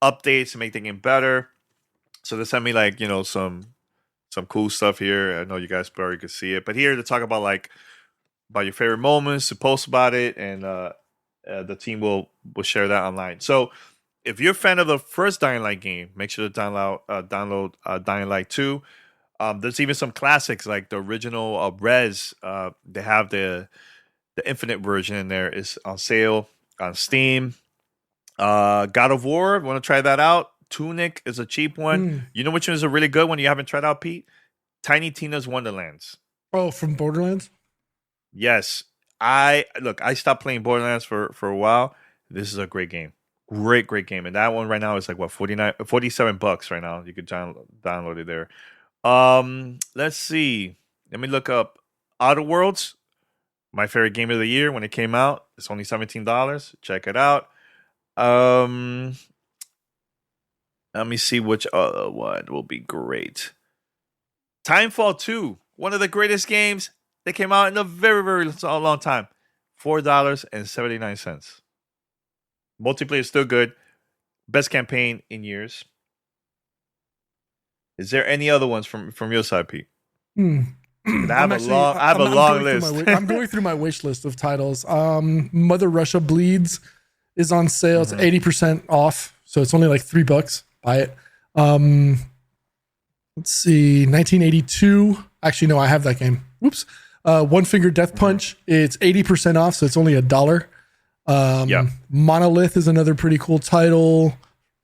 updates to make the game better. So they sent me like, some cool stuff here. I know you guys probably could see it, but here to talk about about your favorite moments, to post about it, and the team will share that online. So if you're a fan of the first Dying Light game, make sure to download Dying Light 2. There's even some classics like the original Rez. They have the Infinite version in there. Is on sale on Steam. God of War, want to try that out? Tunic is a cheap one. You know which one is a really good one you haven't tried out, Pete? Tiny Tina's Wonderlands. Oh, from Borderlands? Yes. I stopped playing Borderlands for a while. This is a great game. Great game. And that one right now is like what, $47 right now. You could download it there. Let's see. Let me look up Outer Worlds. My favorite game of the year when it came out. It's only $17. Check it out. Let me see which other one will be great. Timefall 2, one of the greatest games that came out in a very, very long time. $4.79. Multiplayer is still good. Best campaign in years. Is there any other ones from your side, Pete? I have a long list. I'm going through my wish list of titles. Mother Russia Bleeds is on sale. It's 80% off, so it's only like $3. Buy it. Let's see, 1982. Actually, no, I have that game. Whoops. One Finger Death Punch. It's 80% off, so it's only $1. Monolith is another pretty cool title.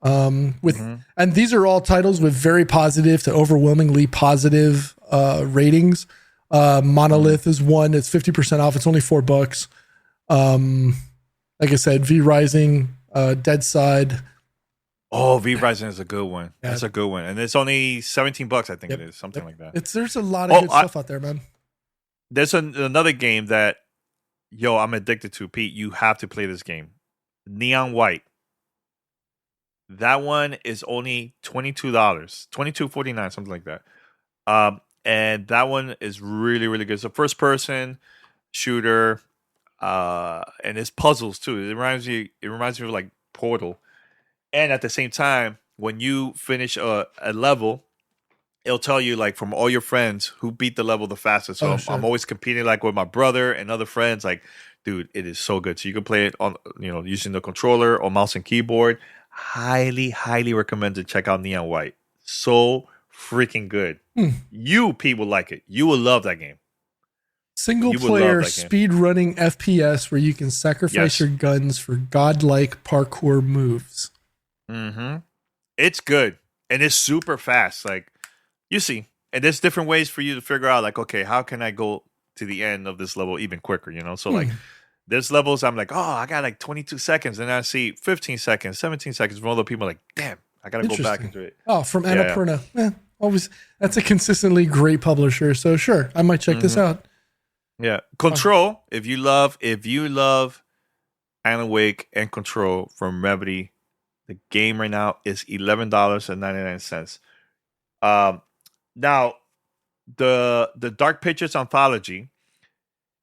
And these are all titles with very positive to overwhelmingly positive ratings. Monolith is one. It's 50% off. It's only $4. Like I said, V Rising, Dead Side. Oh, V Rising is a good one. Yeah. That's a good one, and it's only $17. I think it is something like that. There's a lot of good stuff out there, man. There's another game that, I'm addicted to, Pete. You have to play this game, Neon White. That one is only $22, $22.49, something like that. And that one is really, really good. It's a first-person shooter, and it's puzzles too. It reminds me of like Portal. And at the same time, when you finish a level, it'll tell you like from all your friends who beat the level the fastest. So I'm always competing like with my brother and other friends. Like, dude, it is so good. So you can play it on using the controller or mouse and keyboard. Highly, highly recommend to check out Neon White. So freaking good. You, Pete, will like it. You will love that game. Single player speed running FPS where you can sacrifice your guns for godlike parkour moves. It's good. And it's super fast. Like, you see. And there's different ways for you to figure out, like, okay, how can I go to the end of this level even quicker, So, like, there's levels I'm like, oh, I got like 22 seconds. And I see 15 seconds, 17 seconds from other people like, damn, I got to go back into it. Oh, from Annapurna. Always. That's a consistently great publisher. So, sure, I might check this out. Yeah. Control, if you love Alan Wake and Control from Remedy, the game right now is $11.99. Now, the Dark Pictures anthology.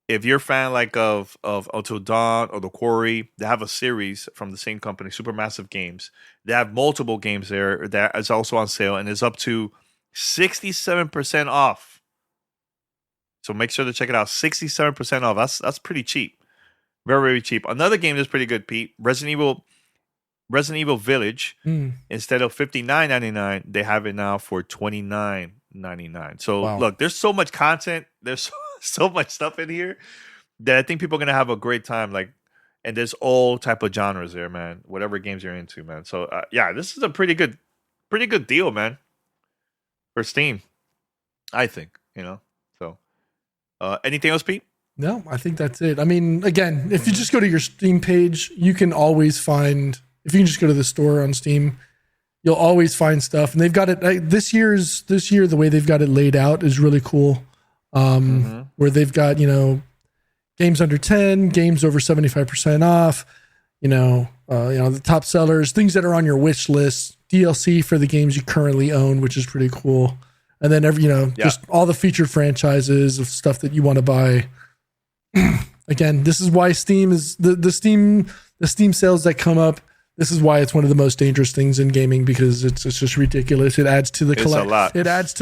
If you're a fan like of Until Dawn or The Quarry, they have a series from the same company, Supermassive Games. They have multiple games there that is also on sale and is up to 67% off. So make sure to check it out. 67% off. That's pretty cheap. Very, very cheap. Another game that's pretty good, Pete. Resident Evil Village. Instead of $59.99, they have it now for $29.99. So look, there's so much content. There's so much stuff in here that I think people are gonna have a great time. Like, and there's all type of genres there, man. Whatever games you're into, man. So yeah, this is a pretty good deal, man, for Steam. I think, So, anything else, Pete? No, I think that's it. I mean, again, if you just go to your Steam page, you can always find. If you can just go to the store on Steam, you'll always find stuff. And they've got it this year. The way they've got it laid out is really cool. Where they've got, games under 10, games over 75% off, the top sellers, things that are on your wish list, DLC for the games you currently own, which is pretty cool. And then just all the featured franchises of stuff that you want to buy. Again, this is why Steam is the Steam sales that come up. This is why it's one of the most dangerous things in gaming, because it's just ridiculous. It adds to the It adds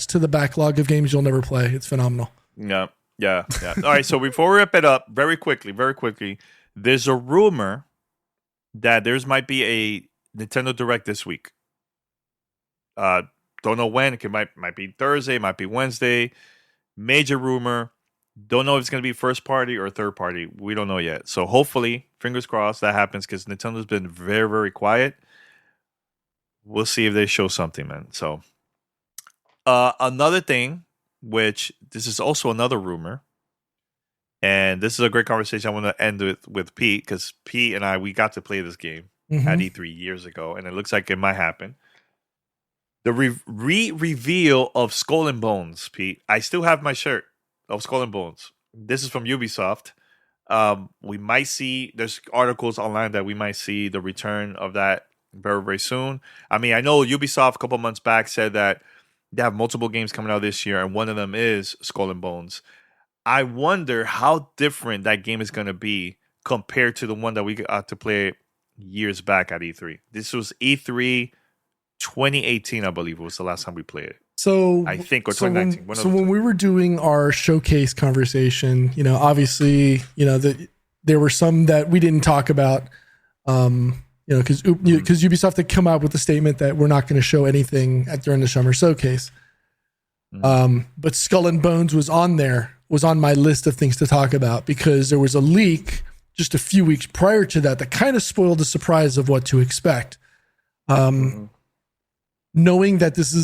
to the backlog of games you'll never play. It's phenomenal. Yeah. All right. So before we wrap it up, very quickly, there's a rumor that might be a Nintendo Direct this week. Don't know when. It might be Thursday, might be Wednesday. Major rumor. Don't know if it's going to be first party or third party. We don't know yet. So hopefully, fingers crossed, that happens, because Nintendo's been very, very quiet. We'll see if they show something, man. So another thing, which this is also another rumor, and this is a great conversation I want to end with Pete, because Pete and we got to play this game at E3 years ago, and it looks like it might happen. The reveal of Skull and Bones, Pete. I still have my shirt of Skull and Bones. This is from Ubisoft. We might see, there's articles online that we might see the return of that very, very soon. I mean, I know Ubisoft a couple months back said that they have multiple games coming out this year, and one of them is Skull and Bones. I wonder how different that game is going to be compared to the one that we got to play years back at E3. This was E3 2018, I believe, was the last time we played it. So I think, or 2019. When we were doing our showcase conversation, obviously, there were some that we didn't talk about, because Ubisoft had come out with the statement that we're not going to show anything during the summer showcase. But Skull and Bones was on my list of things to talk about, because there was a leak just a few weeks prior to that kind of spoiled the surprise of what to expect. Knowing that this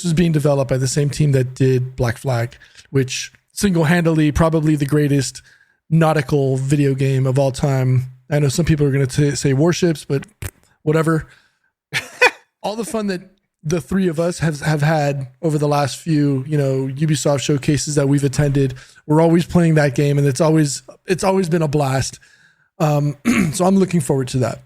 was being developed by the same team that did Black Flag, which single-handedly probably the greatest nautical video game of all time. I know some people are going to say Warships, but whatever. All the fun that the three of us have had over the last few, Ubisoft showcases that we've attended, we're always playing that game, and it's always been a blast. So I'm looking forward to that.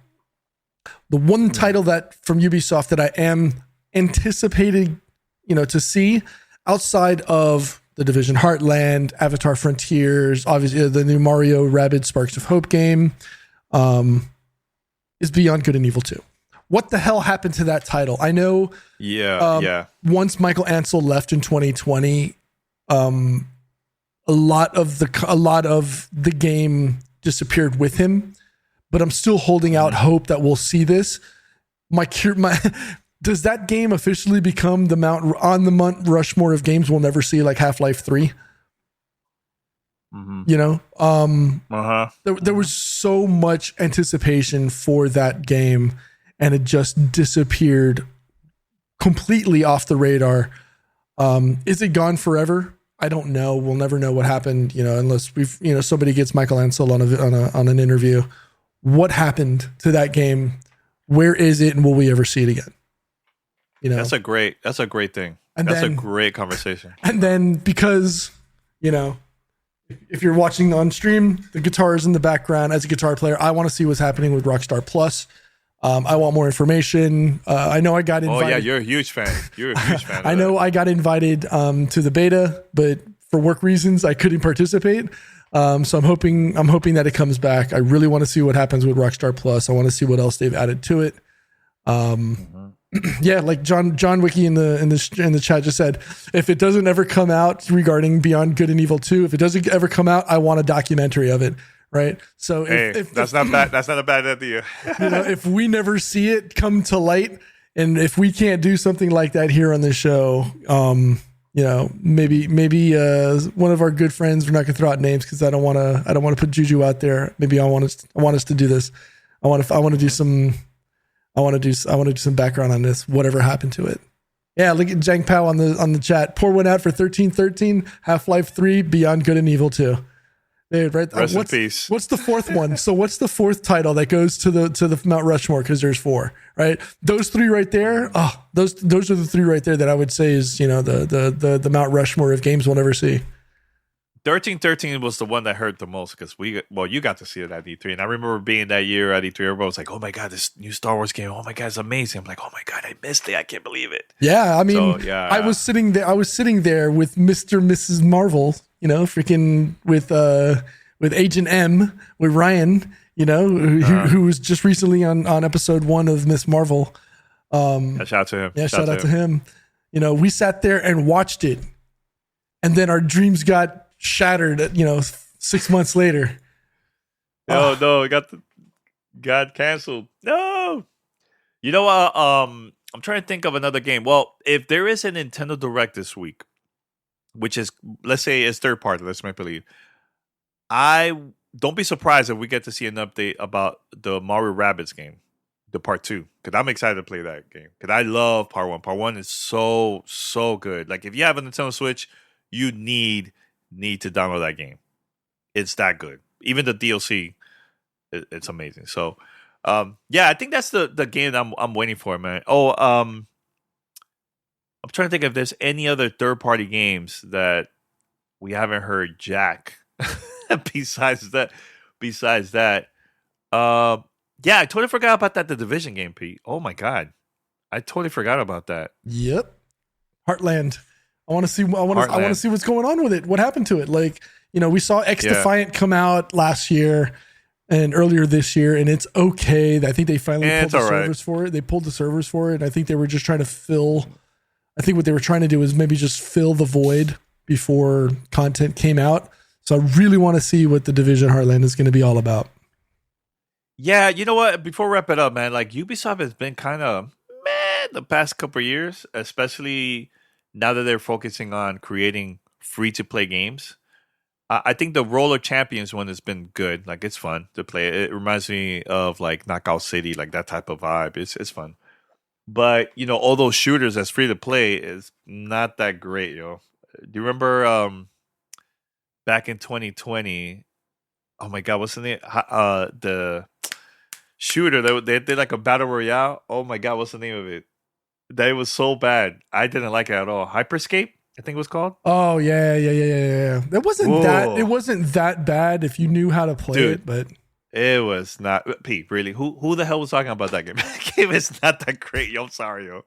The one title that from Ubisoft that I am anticipating, to see outside of The Division Heartland, Avatar Frontiers, obviously the new Mario Rabbids Sparks of Hope game, is Beyond Good and Evil 2. What the hell happened to that title? I know. Once Michael Ansel left in 2020, a lot of the game disappeared with him. But I'm still holding out hope that we'll see this. Does that game officially become the Mount Rushmore of games we'll never see, like Half-Life 3? There was so much anticipation for that game, and it just disappeared completely off the radar. Is it gone forever? I don't know. We'll never know what happened, unless somebody gets Michael Ansel on an interview. What happened to that game? Where is it, and will we ever see it again? That's a great thing. That's a great conversation. And then, because if you're watching on stream, the guitar is in the background. As a guitar player, I want to see what's happening with Rockstar Plus. I want more information. I know I got invited. Oh yeah, you're a huge fan. You're a huge fan. I know I got invited to the beta, but for work reasons, I couldn't participate. So I'm hoping that it comes back. I really want to see what happens with Rockstar Plus. I want to see what else they've added to it. Yeah, like John Wiki in the chat just said, if it doesn't ever come out regarding Beyond Good and Evil 2, if it doesn't ever come out, I want a documentary of it. Right. So if that's not bad. That's not a bad idea. If we never see it come to light, and if we can't do something like that here on the show, maybe one of our good friends, we're not gonna throw out names because I don't want to put juju out there. Maybe I want us to do this. I want to do some background on this. Whatever happened to it? Yeah, look at Jang Pao on the chat. Pour one out for 1313, Half-Life 3, Beyond Good and Evil 2. Dude, right? Rest in peace. What's the fourth one? So what's the fourth title that goes to the Mount Rushmore? Because there's 4, right? Those 3 right there. Oh, those are the 3 right there that I would say is the Mount Rushmore of games we'll never see. 1313 was the one that hurt the most because you got to see it at E3, and I remember being that year at E3. Everybody was like, "Oh my god, this new Star Wars game! Oh my god, it's amazing!" I'm like, "Oh my god, I missed it! I can't believe it!" Yeah, I mean, I was sitting there with Mr. and Mrs. Marvel, freaking with Agent M, with Ryan, who was just recently on episode 1 of Miss Marvel. Shout out to him. Yeah, shout out to him. We sat there and watched it, and then our dreams got shattered 6 months later. No, it got canceled. No. You know what? I'm trying to think of another game. Well, if there is a Nintendo Direct this week, which is, let's say it's third party, let's make believe, I don't be surprised if we get to see an update about the Mario Rabbids game, the part 2, because I'm excited to play that game because I love part 1. Part 1 is so good. Like if you have a Nintendo Switch, you need to download that game. It's that good. Even the DLC, it's amazing. So, I think that's the game that I'm waiting for, man. I'm trying to think if there's any other third party games that we haven't heard jack. Besides that, I totally forgot about that. The Division game, Pete. Oh my god, I totally forgot about that. Yep, Heartland. I want to see what's going on with it. What happened to it? Like, we saw X Defiant come out last year and earlier this year, and it's okay. I think they finally pulled the servers for it. They pulled the servers for it. And I think they were just trying to fill. I think what they were trying to do is maybe just fill the void before content came out. So I really want to see what the Division Heartland is going to be all about. Yeah, you know what? Before we wrap it up, man, like Ubisoft has been kind of the past couple of years, especially now that they're focusing on creating free-to-play games. I think the Roller Champions one has been good. Like, it's fun to play. It reminds me of, like, Knockout City, like that type of vibe. It's fun. But, all those shooters that's free-to-play is not that great, yo. Do you remember back in 2020, oh, my God, what's the name? The shooter, they did, like, a Battle Royale. Oh, my God, what's the name of it? That was so bad. I didn't like it at all. Hyperscape, I think it was called. Oh yeah. It wasn't that bad if you knew how to play it, but it was not. Pete, really? Who the hell was talking about that game? That game is not that great. Yo, I'm sorry, yo.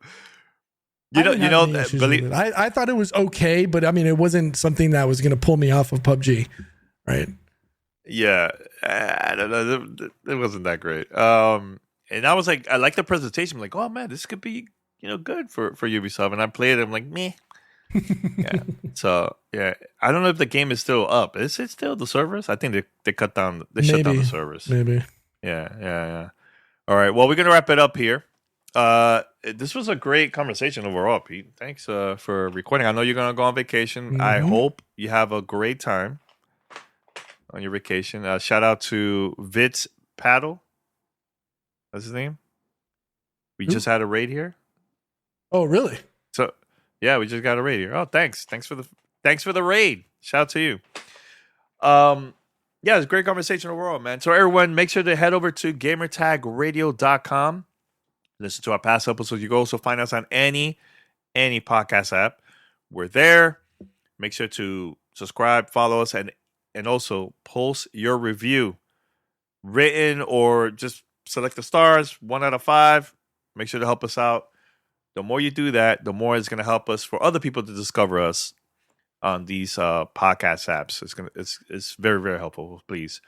I thought it was okay, but I mean, it wasn't something that was going to pull me off of PUBG, right? Yeah, I don't know. It wasn't that great. And I was like, I like the presentation. I'm like, oh man, this could be good for Ubisoft. And I played it. I'm like, meh. Yeah. So yeah, I don't know if the game is still up. Is it still the servers? I think they cut down. They shut down the servers. Maybe. Yeah. All right. Well, we're gonna wrap it up here. This was a great conversation overall, Pete. Thanks for recording. I know you're gonna go on vacation. Mm-hmm. I hope you have a great time on your vacation. Shout out to Vitz Paddle. That's his name. We just had a raid here. Oh, really? So, yeah, we just got a raid here. Oh, thanks for the raid. Shout out to you. Yeah, it's a great conversation overall, man. So everyone, make sure to head over to gamertagradio.com. Listen to our past episodes. You can also find us on any podcast app. We're there. Make sure to subscribe, follow us, and also post your review, written or just select the stars, 1 out of 5. Make sure to help us out. The more you do that, the more it's going to help us for other people to discover us on these podcast apps. It's very, very helpful. Please.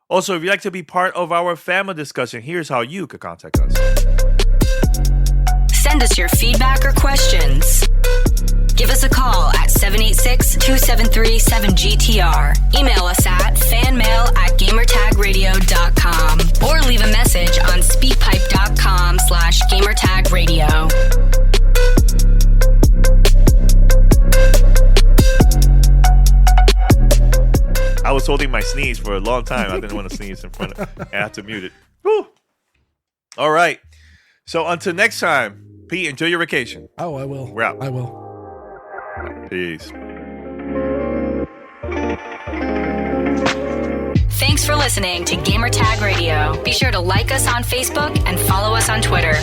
Also, if you'd like to be part of our family discussion, here's how you could contact us. Send us your feedback or questions. Give us a call at 786-273-7GTR. Email us at fanmail@gamertagradio.com or leave a message on speakpipe.com/gamertagradio. I was holding my sneeze for a long time. I didn't want to sneeze in front of I had to mute it. Woo! All right. So until next time, Pete, enjoy your vacation. Oh, I will. We're out. I will. Peace. Thanks for listening to Gamertag Radio. Be sure to like us on Facebook and follow us on Twitter.